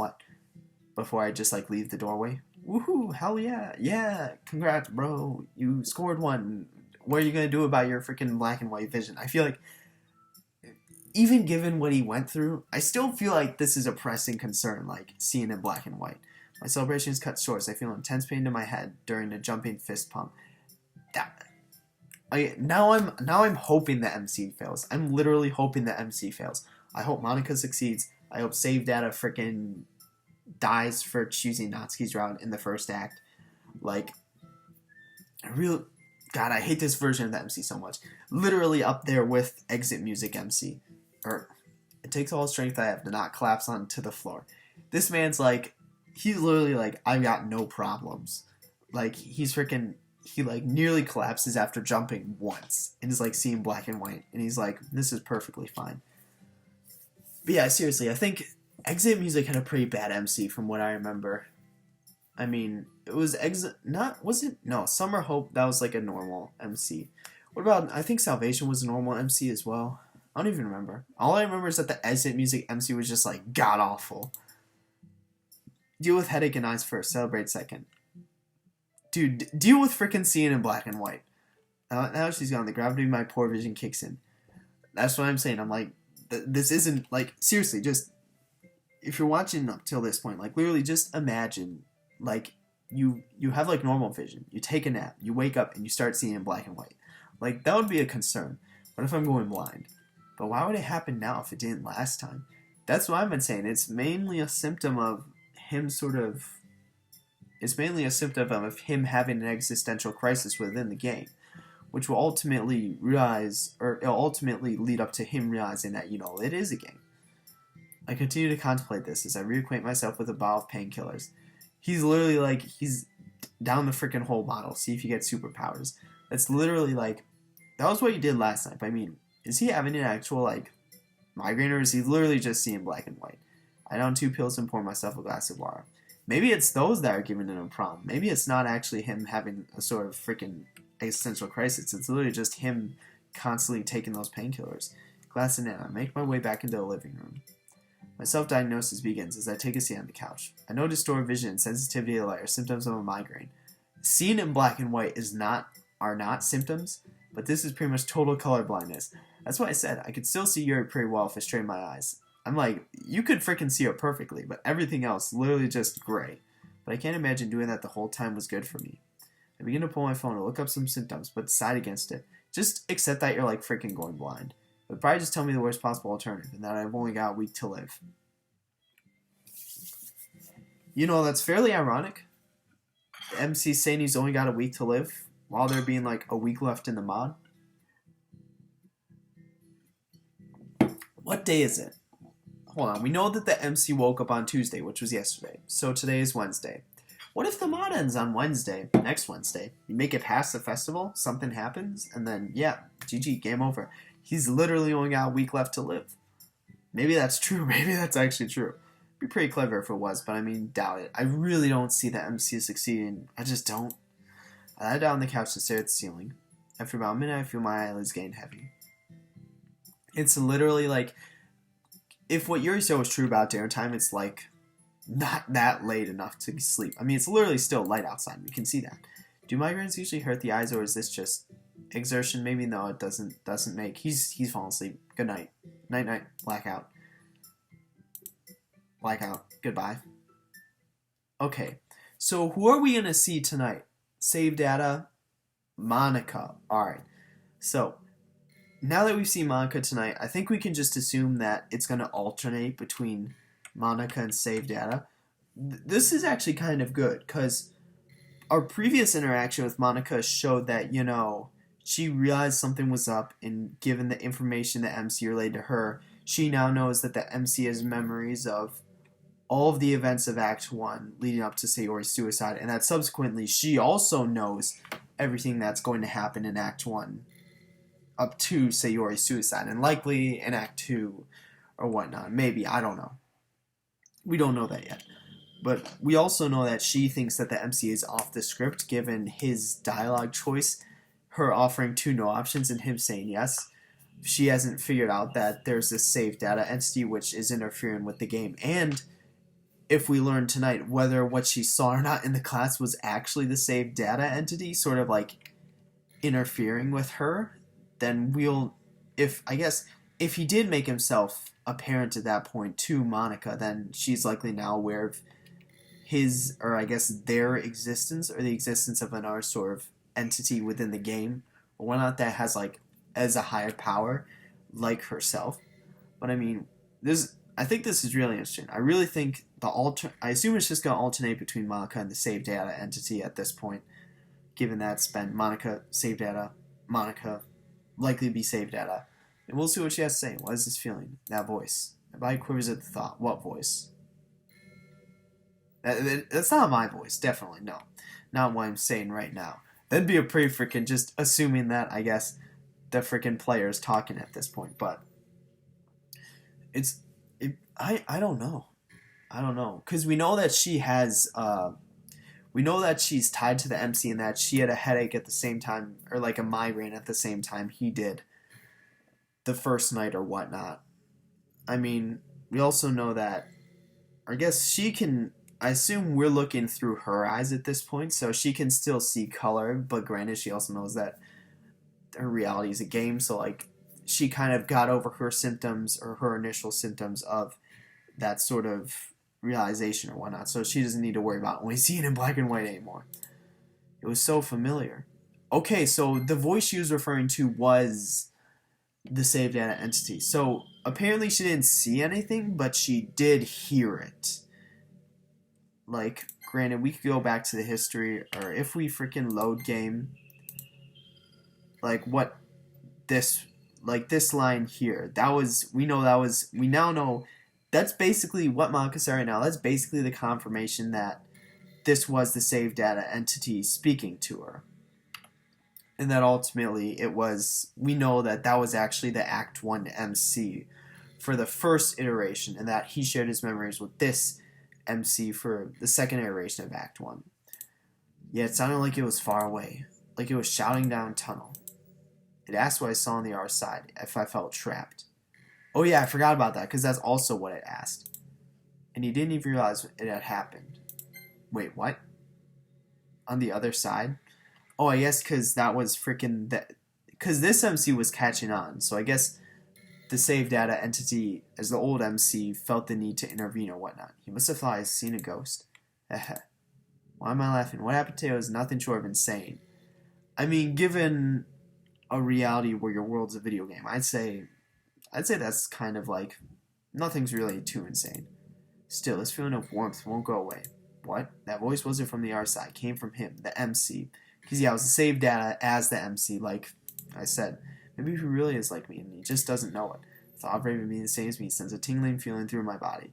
I just like leave the doorway? Woohoo, hell yeah. Yeah, congrats, bro. You scored one. What are you gonna do about your freaking black and white vision? I feel like, even given what he went through, I still feel like this is a pressing concern, like seeing in black and white. My celebration is cut short as I feel intense pain in my head during a jumping fist pump. Now I'm hoping the MC fails. I'm literally hoping the MC fails. I hope Monica succeeds. I hope Save Data freaking dies for choosing Natsuki's route in the first act. Like, God, I hate this version of the MC so much. Literally up there with Exit Music MC. It takes all the strength I have to not collapse onto the floor. This man's like, he's literally like, I've got no problems. Like, he like nearly collapses after jumping once and is like seeing black and white. And he's like, this is perfectly fine. But yeah, seriously, I think Exit Music had a pretty bad MC from what I remember. I mean, it was Summer Hope, that was like a normal MC. What about, I think Salvation was a normal MC as well. I don't even remember. All I remember is that the Exit Music MC was just like god awful. Deal with headache and eyes first. Celebrate second. Dude, deal with freaking seeing in black and white. Now she's gone. The gravity of my poor vision kicks in. That's what I'm saying. I'm like, this isn't, like, seriously, just, if you're watching up till this point, like, literally just imagine, like, you have, like, normal vision. You take a nap. You wake up and you start seeing in black and white. Like, that would be a concern. What if I'm going blind? But why would it happen now if it didn't last time? That's what I've been saying. It's mainly a symptom of him sort of... It's mainly a symptom of him having an existential crisis within the game, which will ultimately realize, or it'll ultimately lead up to him realizing that, it is a game. I continue to contemplate this as I reacquaint myself with a bottle of painkillers. He's literally like, he's down the freaking whole bottle, see if you get superpowers. That's literally like, that was what you did last night. But I mean, is he having an actual, like, migraine, or is he literally just seeing black and white? I down 2 pills and pour myself a glass of water. Maybe it's those that are giving him a problem. Maybe it's not actually him having a sort of freaking existential crisis. It's literally just him constantly taking those painkillers. Glass in hand, I make my way back into the living room. My self-diagnosis begins as I take a seat on the couch. I know distorted vision and sensitivity to light are symptoms of a migraine. Seeing in black and white are not symptoms, but this is pretty much total color blindness. That's why I said I could still see Yuri pretty well if I strained my eyes. I'm like, you could freaking see it perfectly, but everything else literally just gray. But I can't imagine doing that the whole time was good for me. I begin to pull my phone to look up some symptoms, but decide against it. Just accept that you're like freaking going blind. But probably just tell me the worst possible alternative, and that I've only got a week to live. That's fairly ironic. The MC's saying he's only got a week to live, while there being like a week left in the mod. What day is it? Hold on, we know that the MC woke up on Tuesday, which was yesterday. So today is Wednesday. What if the mod ends on Wednesday, next Wednesday? You make it past the festival, something happens, and then, yeah, GG, game over. He's literally only got a week left to live. Maybe that's true. Maybe that's actually true. It'd be pretty clever if it was, but I mean, doubt it. I really don't see the MC succeeding. I just don't. I lie down on the couch and stare at the ceiling. After about a minute, I feel my eyelids getting heavy. It's literally like, if what Yuri said was true about dinner time, it's like not that late enough to sleep. I mean, it's literally still light outside. You can see that. Do migraines usually hurt the eyes, or is this just exertion? Maybe no, it doesn't make. He's falling asleep. Good night. Night. Blackout. Blackout. Goodbye. Okay. So who are we gonna see tonight? Save data. Monica. All right. So now that we've seen Monica tonight, I think we can just assume that it's going to alternate between Monica and Save Data. This is actually kind of good, because our previous interaction with Monica showed that, she realized something was up, and given the information that MC relayed to her, she now knows that the MC has memories of all of the events of Act 1 leading up to Sayori's suicide, and that subsequently she also knows everything that's going to happen in Act 1 up to Sayori's suicide, and likely in Act 2 or whatnot. Maybe, I don't know. We don't know that yet. But we also know that she thinks that the MC is off the script, given his dialogue choice, her offering 2 no options and him saying yes. She hasn't figured out that there's this save data entity which is interfering with the game. And if we learn tonight whether what she saw or not in the class was actually the save data entity, sort of like interfering with her, then if he did make himself apparent at that point to Monica, then she's likely now aware of his, or I guess their existence, or the existence of another sort of entity within the game, or whatnot, that has like, as a higher power, like herself. But I mean, I think this is really interesting. I really think I assume it's just going to alternate between Monica and the save data entity at this point, given that it's been Monica, save data, Monica, likely be save data. And we'll see what she has to say. What is this feeling? That voice. My body quivers at the thought. What voice? That's not my voice, definitely, no. Not what I'm saying right now. That'd be a pretty freaking, just assuming that, I guess, the freaking player is talking at this point. But I don't know. I don't know. Because we know that she has, we know that she's tied to the MC, and that she had a headache at the same time, or like a migraine at the same time he did the first night or whatnot. I mean, we also know that, I guess she can, I assume we're looking through her eyes at this point, so she can still see color, but granted, she also knows that her reality is a game, so like she kind of got over her symptoms or her initial symptoms of that sort of realization or whatnot, so she doesn't need to worry about only seeing in black and white anymore. It was so familiar. Okay, so the voice she was referring to was the save data entity. So apparently she didn't see anything, but she did hear it. Like, granted, we could go back to the history, or if we freaking load game, like what this, like this line here, that was, we now know that's basically what Monica said right now. That's basically the confirmation that this was the save data entity speaking to her. And that ultimately it was, we know that that was actually the Act 1 MC for the first iteration, and that he shared his memories with this MC for the second iteration of Act 1. Yeah, it sounded like it was far away, like it was shouting down tunnel. It asked what I saw on the other side, if I felt trapped. Oh yeah, I forgot about that, because that's also what it asked. And he didn't even realize it had happened. Wait, what? On the other side? Oh, I guess because that was freaking that. Because this MC was catching on, so I guess the save data entity, as the old MC, felt the need to intervene or whatnot. He must have thought I'd seen a ghost. Why am I laughing? What happened to you is nothing short of insane. I mean, given a reality where your world's a video game, I'd say that's kind of like nothing's really too insane. Still, this feeling of warmth won't go away. What? That voice wasn't from the R side. Came from him, the MC. Because, yeah, it was the save data as the MC, like I said. Maybe he really is like me, and he just doesn't know it. The thought of Raven being the same as me sends a tingling feeling through my body.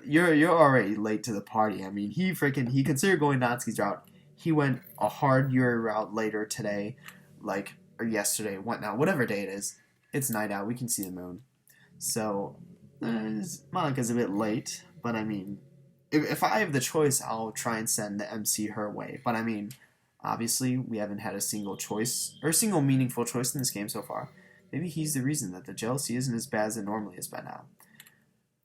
You're already late to the party. I mean, he considered going Natsuki's route. He went a hard Yuri route later today, like, or yesterday, whatnot, whatever day it is. It's night out. We can see the moon. So, Monica's a bit late, but I mean, if I have the choice, I'll try and send the MC her way. But I mean, obviously, we haven't had a single choice, or a single meaningful choice in this game so far. Maybe he's the reason that the jealousy isn't as bad as it normally is by now.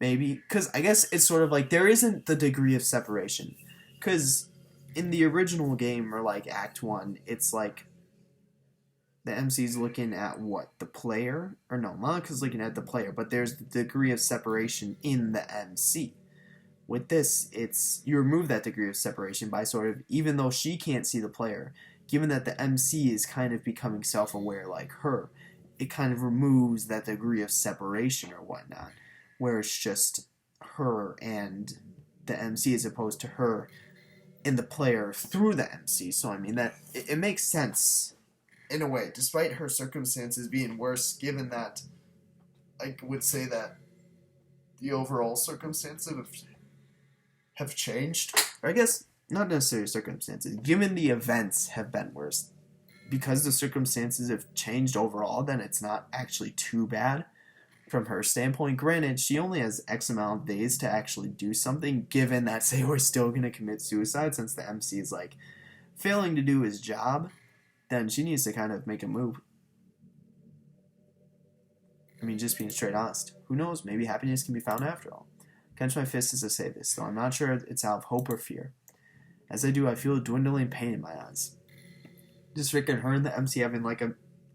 Maybe, because I guess it's sort of like, there isn't the degree of separation. Because in the original game, or like Act 1, it's like, the MC's looking at what? The player? Or no, Monica's looking at the player, but there's the degree of separation in the MC. With this, it's you remove that degree of separation by sort of, even though she can't see the player, given that the MC is kind of becoming self-aware like her, it kind of removes that degree of separation or whatnot, where it's just her and the MC as opposed to her and the player through the MC. So I mean, that it makes sense in a way, despite her circumstances being worse, given that I would say that the overall circumstances have changed. Or I guess not necessarily circumstances. Given the events have been worse, because the circumstances have changed overall, then it's not actually too bad from her standpoint. Granted, she only has X amount of days to actually do something, given that Sayor's still going to commit suicide since the MC is like failing to do his job. Then she needs to kind of make a move. I mean, just being straight honest. Who knows? Maybe happiness can be found after all. Clench my fist as I say this, though I'm not sure it's out of hope or fear. As I do, I feel a dwindling pain in my eyes. Just freaking her and the MC having like a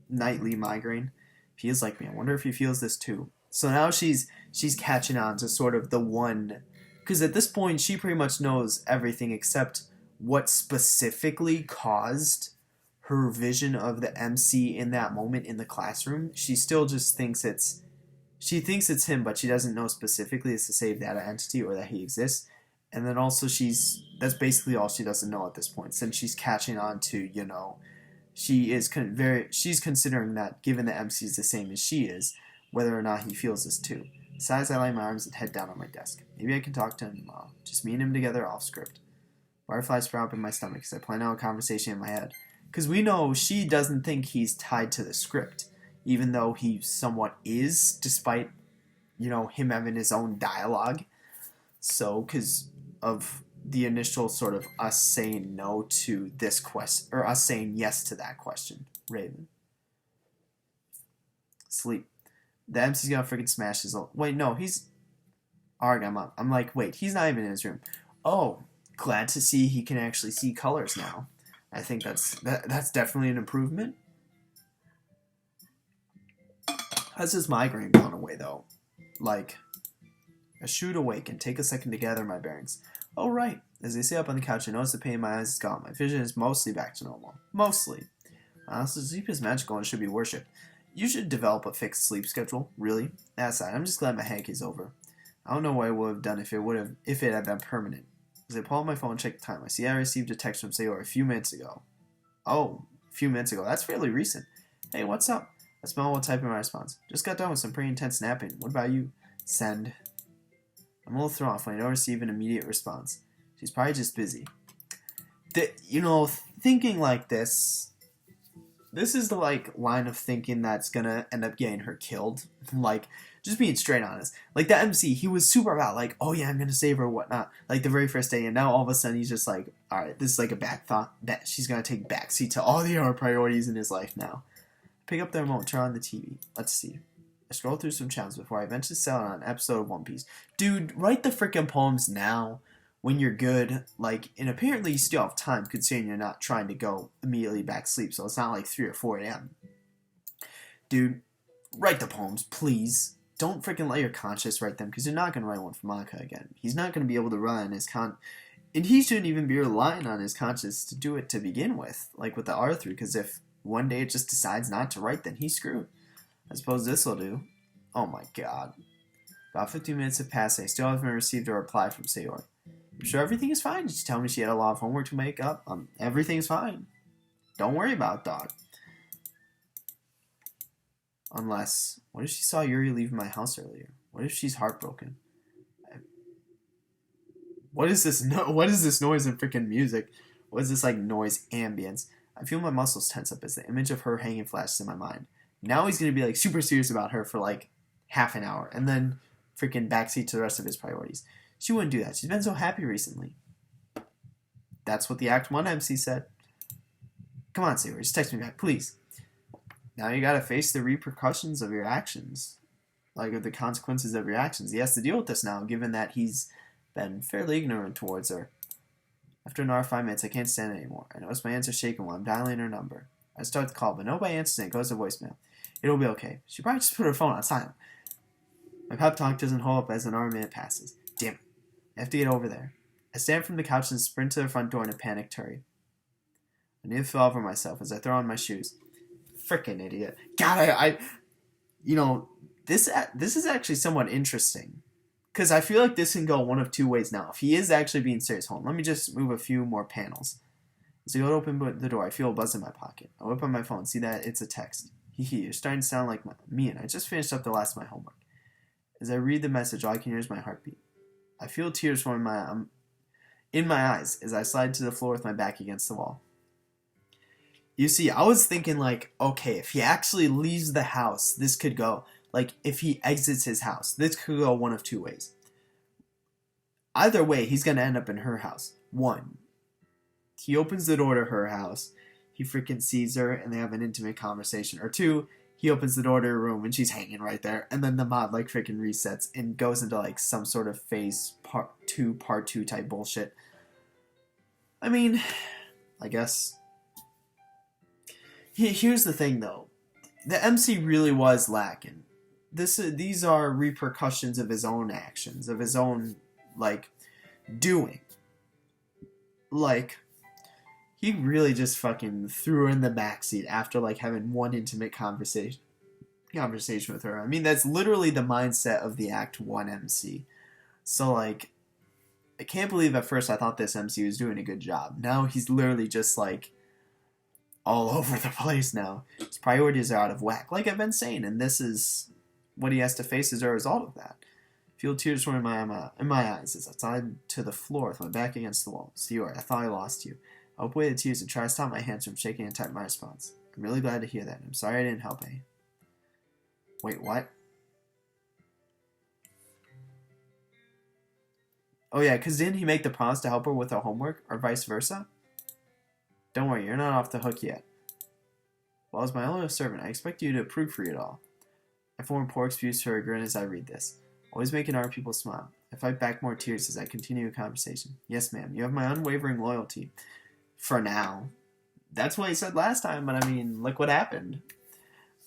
nightly migraine. Feels like me. I wonder if he feels this too. So now she's catching on to sort of the one, because at this point she pretty much knows everything except what specifically caused her vision of the MC in that moment in the classroom. She still just thinks it's him, but she doesn't know specifically it's the save data entity or that he exists. And then also that's basically all she doesn't know at this point, since she's catching on to, she's considering that given the MC is the same as she is, whether or not he feels this too. Besides, I lay my arms and head down on my desk. Maybe I can talk to him tomorrow. Just me and him together off script. Butterflies sprout up in my stomach as I plan out a conversation in my head. Because we know she doesn't think he's tied to the script, even though he somewhat is, despite, him having his own dialogue. So, because of the initial sort of us saying no to this question, or us saying yes to that question. Raven. Sleep. The MC's gonna freaking smash his... Wait, no, he's... Alright, I'm up. I'm like, wait, he's not even in his room. Oh, glad to see he can actually see colors now. I think that's definitely an improvement. Has his migraine gone away though? Like, I shoot awake and take a second to gather my bearings. Oh right. As I sit up on the couch, I notice the pain in my eyes is gone. My vision is mostly back to normal. Mostly. Honestly, sleep is magical and should be worshipped. You should develop a fixed sleep schedule. Really? That aside, I'm just glad my headache is over. I don't know what I would have done if it had been permanent. As I pull out my phone and check the time, I see I received a text from Sayori a few minutes ago. Oh, a few minutes ago. That's fairly recent. Hey, what's up? I smile while typing my response. Just got done with some pretty intense napping. What about you? Send. I'm a little thrown off when I don't receive an immediate response. She's probably just busy. Thinking like this is the line of thinking that's gonna end up getting her killed. Just being straight honest. Like the MC, he was super about oh yeah, I'm gonna save her or whatnot. Like the very first day, and now all of a sudden he's just like, alright, this is like a back thought that she's gonna take backseat to all the other priorities in his life now. Pick up the remote, turn on the TV. Let's see. I scroll through some channels before I eventually settle on an episode of One Piece. Dude, write the freaking poems now when you're good. And apparently you still have time considering you're not trying to go immediately back to sleep, so it's not like 3 or 4 a.m. Dude, write the poems, please. Don't freaking let your conscience write them, because you're not going to write one for Monica again. He's not going to be able to rely on his and he shouldn't even be relying on his conscience to do it to begin with, like with the R3, because if one day it just decides not to write, then he's screwed. I suppose this will do. Oh my god. About 15 minutes have passed and I still haven't received a reply from Sayori. I'm sure everything is fine. Just tell me she had a lot of homework to make up. Everything's fine. Don't worry about it, dog. Unless, what if she saw Yuri leaving my house earlier? What if she's heartbroken? What is this noise and freaking music? What is this noise ambience? I feel my muscles tense up as the image of her hanging flashes in my mind. Now he's going to be super serious about her for half an hour and then freaking backseat to the rest of his priorities. She wouldn't do that. She's been so happy recently. That's what the Act 1 MC said. Come on, Sayori, just text me back, please. Now you gotta face the repercussions of your actions. Of the consequences of your actions. He has to deal with this now, given that he's been fairly ignorant towards her. After another 5 minutes, I can't stand it anymore. I notice my hands are shaking while I'm dialing her number. I start the call, but nobody answers and it goes to voicemail. It'll be okay. She probably just put her phone on silent. My pep talk doesn't hold up as another minute passes. Damn it. I have to get over there. I stand from the couch and sprint to the front door in a panicked hurry. I nearly fell over myself as I throw on my shoes. Frickin' idiot. God, this is actually somewhat interesting. Because I feel like this can go one of two ways now. If he is actually being serious, hold on, let me just move a few more panels. As I go to open the door, I feel a buzz in my pocket. I whip on my phone, see that it's a text. You're starting to sound like me, and I just finished up the last of my homework. As I read the message, all I can hear is my heartbeat. I feel tears forming in my eyes as I slide to the floor with my back against the wall. You see, I was thinking okay, if he actually leaves the house, this could go. If he exits his house, this could go one of two ways. Either way, he's going to end up in her house. One, he opens the door to her house, he freaking sees her, and they have an intimate conversation. Or two, he opens the door to her room, and she's hanging right there, and then the mod, freaking resets and goes into, some sort of phase part 2 type bullshit. I mean, I guess. Here's the thing, though. The MC really was lacking. These are repercussions of his own actions, of his own, doing. He really just fucking threw her in the backseat after, having one intimate conversation with her. I mean, that's literally the mindset of the Act 1 MC. So, I can't believe at first I thought this MC was doing a good job. Now he's literally just, all over the place now. His priorities are out of whack, like I've been saying, and this is what he has to face as a result of that. I feel tears running in my eyes as I slide to the floor with my back against the wall. Sayori, I thought I lost you. I wipe away the tears and try to stop my hands from shaking and type my response. I'm really glad to hear that. I'm sorry I didn't help any. Wait, what? Oh yeah, because didn't he make the promise to help her with her homework, or vice versa? Don't worry, you're not off the hook yet. Well, as my only servant, I expect you to proofread it all. I form poor excuse for a grin as I read this. Always making other people smile. I fight back more tears as I continue a conversation. Yes, ma'am, you have my unwavering loyalty. For now. That's what he said last time, but I mean, look what happened.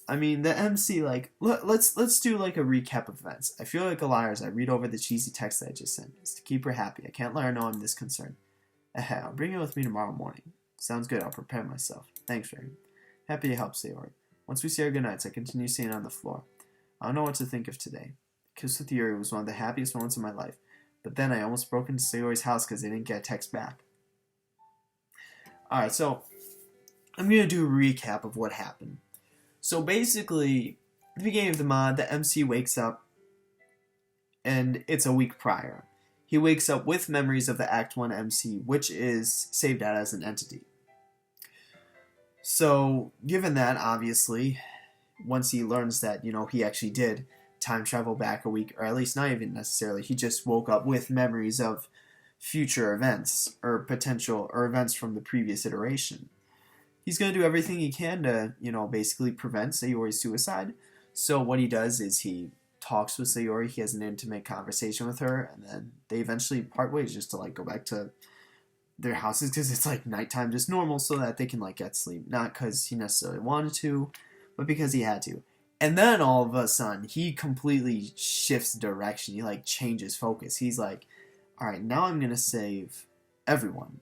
I mean, the MC, like, let's do, like, a recap of events. I feel like a liar as I read over the cheesy text that I just sent. It's to keep her happy. I can't let her know I'm this concerned. I'll bring it with me tomorrow morning. Sounds good. I'll prepare myself. Thanks, Ray. Happy to help, Sayori. Once we say our goodnights, I continue sitting on the floor. I don't know what to think of today. Kiss with Yuri was one of the happiest moments of my life. But then I almost broke into Sayori's house because they didn't get a text back. Alright, so I'm going to do a recap of what happened. So basically, at the beginning of the mod, the MC wakes up, and it's a week prior. He wakes up with memories of the Act 1 MC, which is saved out as an entity. So, given that, obviously, once he learns that, he actually did time travel back a week, or at least not even necessarily, he just woke up with memories of future events, or potential, or events from the previous iteration. He's going to do everything he can to, basically prevent Sayori's suicide. So what he does is he talks with Sayori, he has an intimate conversation with her, and then they eventually part ways just to, like, go back to their houses, because it's, like, nighttime just normal, so that they can, like, get sleep. Not because he necessarily wanted to, but because he had to. And then, all of a sudden, he completely shifts direction. He, like, changes focus. He's like, alright, now I'm going to save everyone.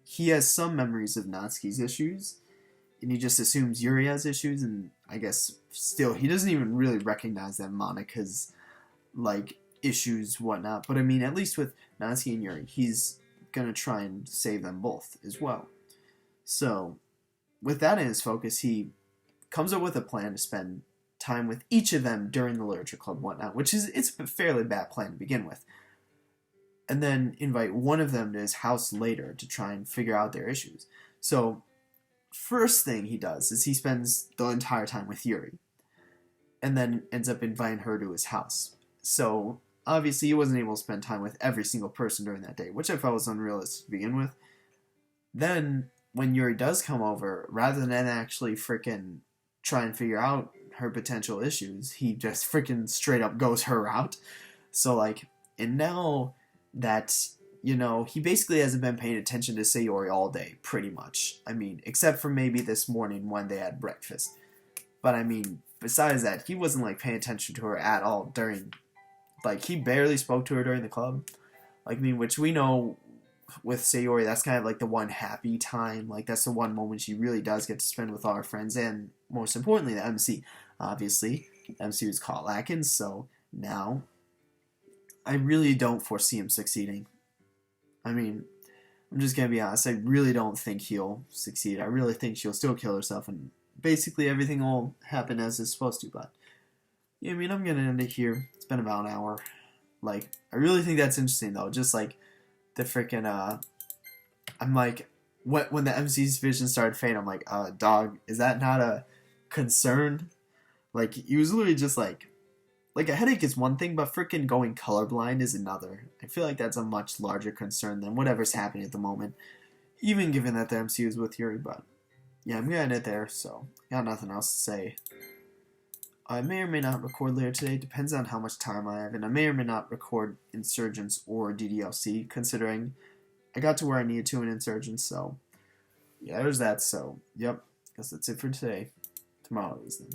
He has some memories of Natsuki's issues, and he just assumes Yuri has issues, and I guess still, he doesn't even really recognize that Monika's, like, issues, whatnot. But I mean, at least with Natsuki and Yuri, he's gonna try and save them both as well. So, with that in his focus, he comes up with a plan to spend time with each of them during the literature club, whatnot, it's a fairly bad plan to begin with. And then invite one of them to his house later to try and figure out their issues. So, first thing he does is he spends the entire time with Yuri, and then ends up inviting her to his house. So, obviously, he wasn't able to spend time with every single person during that day, which I felt was unrealistic to begin with. Then, when Yuri does come over, rather than actually freaking try and figure out her potential issues, he just freaking straight up goes her route. So, like, and now that, he basically hasn't been paying attention to Sayori all day, pretty much. I mean, except for maybe this morning when they had breakfast. But I mean, besides that, he wasn't, like, paying attention to her at all during, like, he barely spoke to her during the club. Like, I mean, which we know with Sayori, that's kind of like the one happy time. Like, that's the one moment she really does get to spend with all her friends, and most importantly, the MC. Obviously, MC was caught lacking, so now I really don't foresee him succeeding. I mean, I'm just going to be honest, I really don't think he'll succeed. I really think she'll still kill herself, and basically everything will happen as it's supposed to, but yeah, I mean, I'm going to end it here. It's been about an hour. Like, I really think that's interesting, though. Just, like, the freaking, I'm like, when the MC's vision started fading, I'm like, dog, is that not a concern? Like, he was literally just like a headache is one thing, but freaking going colorblind is another. I feel like that's a much larger concern than whatever's happening at the moment, even given that the MC is with Yuri, but yeah, I'm gonna end it there, so got nothing else to say. I may or may not record later today, depends on how much time I have, and I may or may not record Insurgents or DDLC, considering I got to where I needed to in Insurgents, so yeah, there's that, so, yep, guess that's it for today. Tomorrow is then.